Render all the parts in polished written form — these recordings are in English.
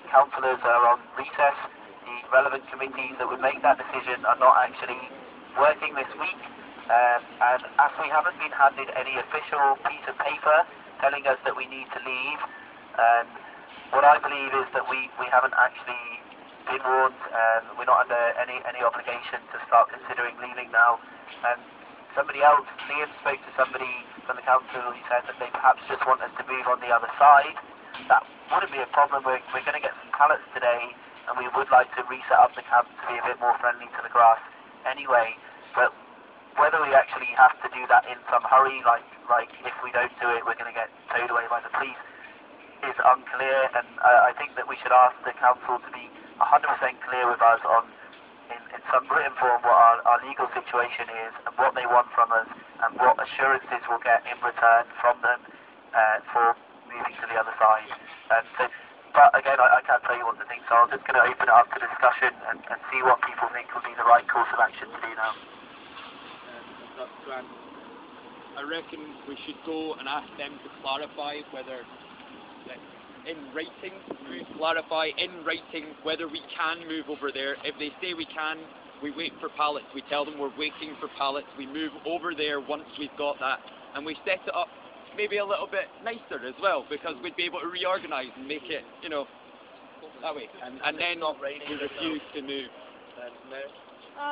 councillors are on recess. The relevant committees that would make that decision are not actually working this week, and as we haven't been handed any official piece of paper telling us that we need to leave, what I believe is that we haven't actually been warned, and we're not under any obligation to start considering leaving now. And somebody else, Liam, spoke to somebody from the council who said that they perhaps just want us to move on the other side. That wouldn't be a problem. We're going to get some pallets today, and we would like to reset up the camp to be a bit more friendly to the grass anyway. But whether we actually have to do that in some hurry, like if we don't do it, we're going to get towed away by the police, is unclear. And I think that we should ask the council to be 100% clear with us on, in some written form, what our legal situation is and what they want from us and what assurances we'll get in return from them for moving to the other side. But again, I can't tell you what to think, so I'm just going to open it up to discussion and see what people think would be the right course of action to do now. That's grand. I reckon we should go and ask them to clarify whether, in writing, whether we can move over there. If they say we can, we wait for pallets. We tell them we're waiting for pallets. We move over there once we've got that, and we set it up maybe a little bit nicer as well, because we'd be able to reorganise and make it, that way. And then we refuse to move.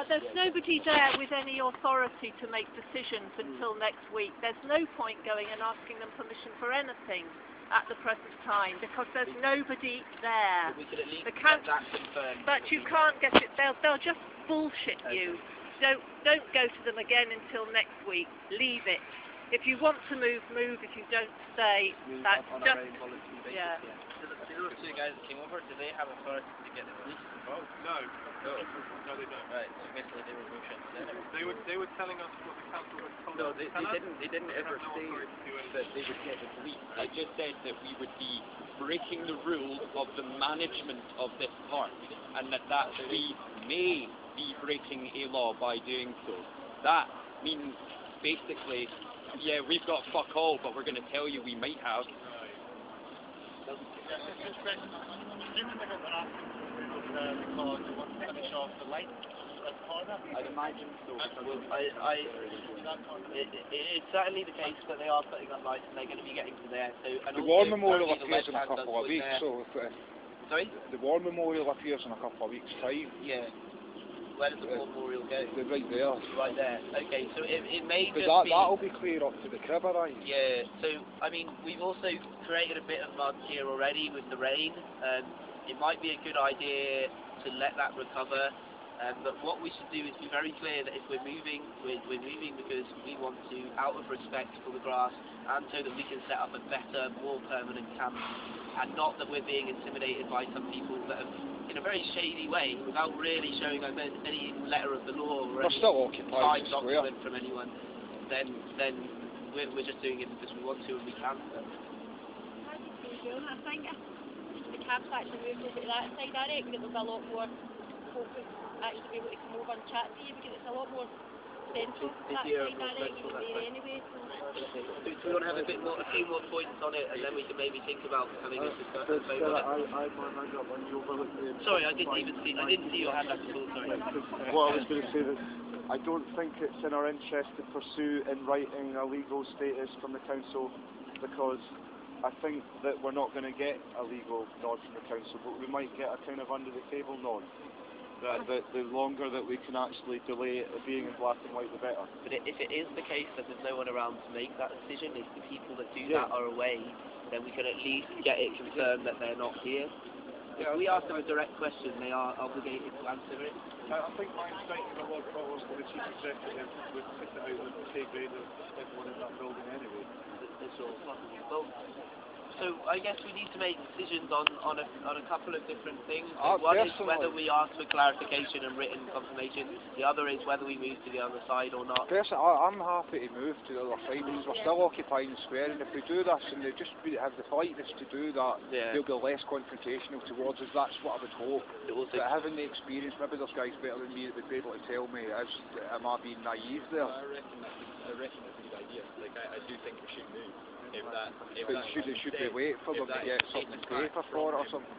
There's nobody there with any authority to make decisions until next week. There's no point going and asking them permission for anything at the present time, because there's nobody there. We could at least get that confirmed. But you can't get it. They'll just bullshit you. Don't go to them again until next week. Leave it. If you want to move, move. If you don't stay, that's just yeah. So those two guys that came over, do they have authority to get the police involved? No, they don't. Right, so basically they were bullshit. They were telling us what the council had told No, us. they didn't ever say that they would get the police. I just said that we would be breaking the rules of the management of this park, and that we may be breaking a law by doing so. That means basically, yeah, we've got fuck all, but we're going to tell you we might have. I'd imagine so. It's certainly the case that they are putting up lights and they're going to be getting to there. So, and the War Memorial appears in a couple of weeks, so... Sorry? The War Memorial appears in a couple of weeks' time. Yeah. Where does the War Memorial go? They're right there. Right there. Okay, so it may just be... that'll be clear up to the crib, right? Yeah, so, I mean, we've also created a bit of mud here already with the rain. It might be a good idea to let that recover. But what we should do is be very clear that if we're moving because we want to, out of respect for the grass, and so that we can set up a better, more permanent camp, and not that we're being intimidated by some people that have, in a very shady way, without really showing us any letter of the law or any signed document from anyone, then we're just doing it because we want to and we can. I think if the camp's actually moved over to that side, I reckon it was a lot more focused actually be able to come over and chat to you, because it's a lot more central to that side, I reckon, there anyway. Do we want to have a few more points on it, and then we can maybe think about having a discussion over it? Sorry, I didn't see your hand up at all, sorry. What I was going to say is, I don't think it's in our interest to pursue in writing a legal status from the council, because I think that we're not going to get a legal nod from the council, but we might get a kind of under the table nod. That the longer that we can actually delay it being in black and white, the better. But if it is the case that there's no one around to make that decision, if the people that do that are away, then we can at least get it confirmed that they're not here. If we ask them a direct question, they are obligated to answer it. I think my statement of what was the chief executive would put it out with the pay grade of everyone in that building anyway. It's all possible. Well, so I guess we need to make decisions on a couple of different things. One is whether we ask for clarification and written confirmation. The other is whether we move to the other side or not. Personally, I'm happy to move to the other side because we're still occupying the square, and if we do this and they just have the politeness to do that, they'll be less confrontational towards us. That's what I would hope. But having the experience, maybe there's guys better than me that would be able to tell me, am I being naive there? I reckon that's a good idea. Like, I do think we should move. Should we wait for them to get something paper for it or something?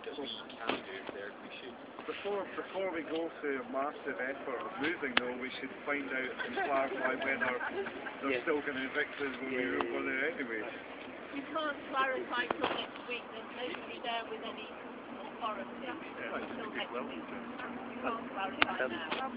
Before we go to a massive effort of moving though, we should find out and clarify whether they're still going to evict us when we move on there anyway. You can't clarify till next week. There's nobody there with any authority until next week. You can't clarify now.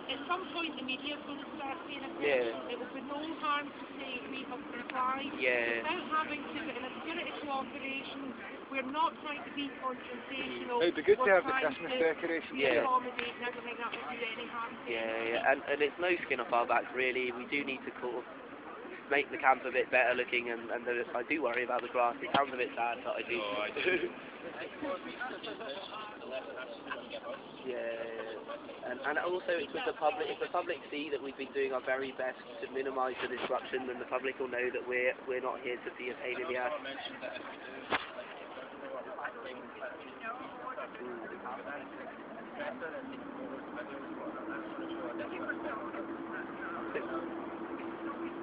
At some point the media is going to start saying a question. It will be no harm to say we have replied without having to, in a spirit of cooperation, we're not trying to be confrontational. It'd be good to have the Christmas decorations. Accommodate and everything that would do any harm to and it's no skin off our back really. We do need to make the camp a bit better looking, and I do worry about the grass. It sounds a bit sad, but I do. And also it's with the public. If the public see that we've been doing our very best to minimise the disruption, then the public will know that we're not here to be a pain in the ass.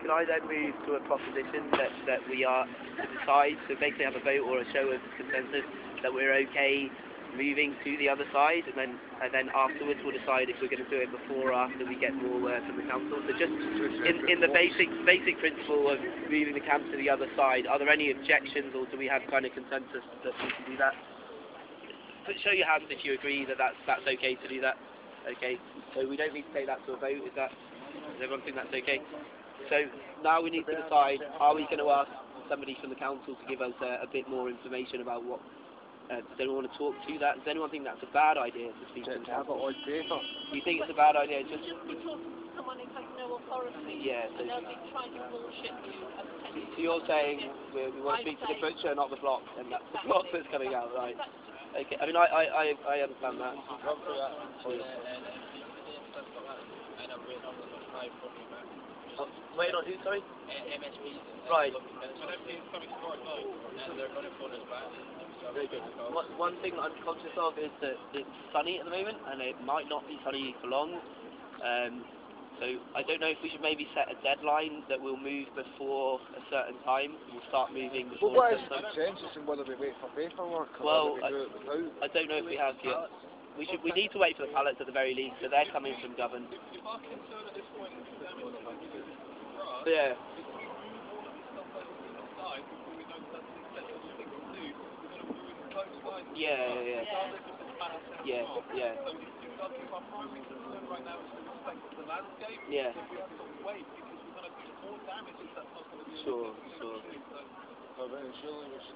Can I then move to a proposition that we are to decide, so basically have a vote or a show of consensus that we're okay moving to the other side, and then afterwards we'll decide if we're going to do it before or after we get more word from the council. So just in the basic principle of moving the camp to the other side, are there any objections, or do we have kind of consensus that we can do that? But show your hands if you agree that that's okay to do that. Okay, so we don't need to take that to a vote. Does everyone think that's okay? So now we need to decide, are we going to ask somebody from the council to give us a bit more information about what, does anyone want to talk to that? Does anyone think that's a bad idea to speak to the council? You think it's a bad idea? Just someone who has no authority, and they'll be trying to bullshit you. So you're saying we want to speak to the butcher, not the block, and that's the block that's coming out, right? Okay, I mean, I understand that. Wait on who, sorry? MSP. Right. One thing that I'm conscious of is that it's sunny at the moment, and it might not be sunny for long. So I don't know if we should maybe set a deadline that we'll move before a certain time. We'll start moving before. Well, what is the consensus and whether we wait for paperwork or whether we do it without? I don't know if we have yet. We need to wait for the pallets at the very least, so they're coming from Govan. Yeah. Yeah. Sure.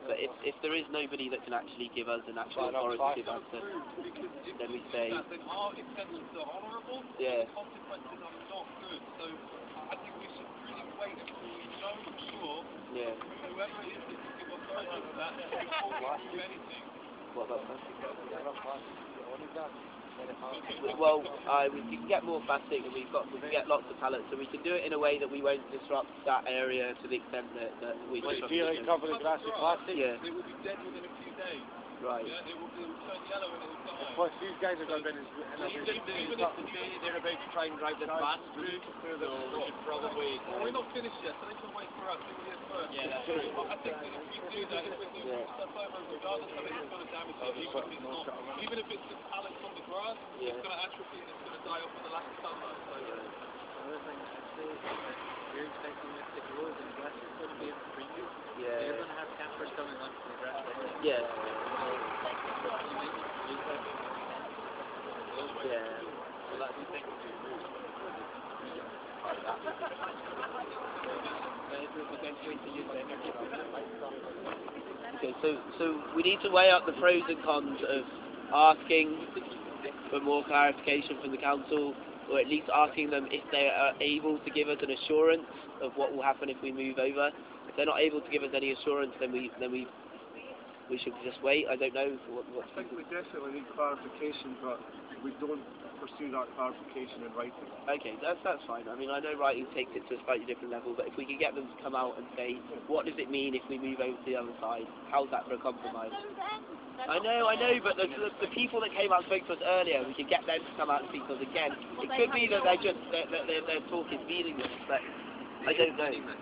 But if there is nobody that can actually give us an actual authoritative answer, then we say, What about that? Well, we can get more plastic, and we can get lots of pallets, so we can do it in a way that we won't disrupt that area to the extent that we disrupt. Do you like cover the grass with plastic? Yeah. It will be dead within a few days. Right. Yeah, it will turn yellow and it will die. Plus, these guys are going to be Even if they're about to try and drive this fast through, so we should probably... Well, we're not finished yet, so they can wait for us. They will get first. Yeah, that's true. I think that if we do that, if we do stuff over, regardless of it, it's going to damage it. Even if it's just pallets on the grass, it's going to atrophy and it's going to die off in the lack of sunlight. So, you're expecting this to grow and Glasgow is going to be in the preview. Yeah. They're going to have campers coming onto the grass. Yeah. So that's the thing. Okay, so we need to weigh up the pros and cons of asking for more clarification from the council, or at least asking them if they are able to give us an assurance of what will happen if we move over. If they're not able to give us any assurance, then we should just wait. I don't know what. I think we definitely need clarification, but we don't pursue that clarification in writing. Okay, that's fine. I mean, I know writing takes it to a slightly different level, but if we can get them to come out and say, what does it mean if we move over to the other side? How's that for a compromise? I know, but the people that came out and spoke to us earlier, we could get them to come out and speak to us again. It could be that their talk is meaningless, but I don't know.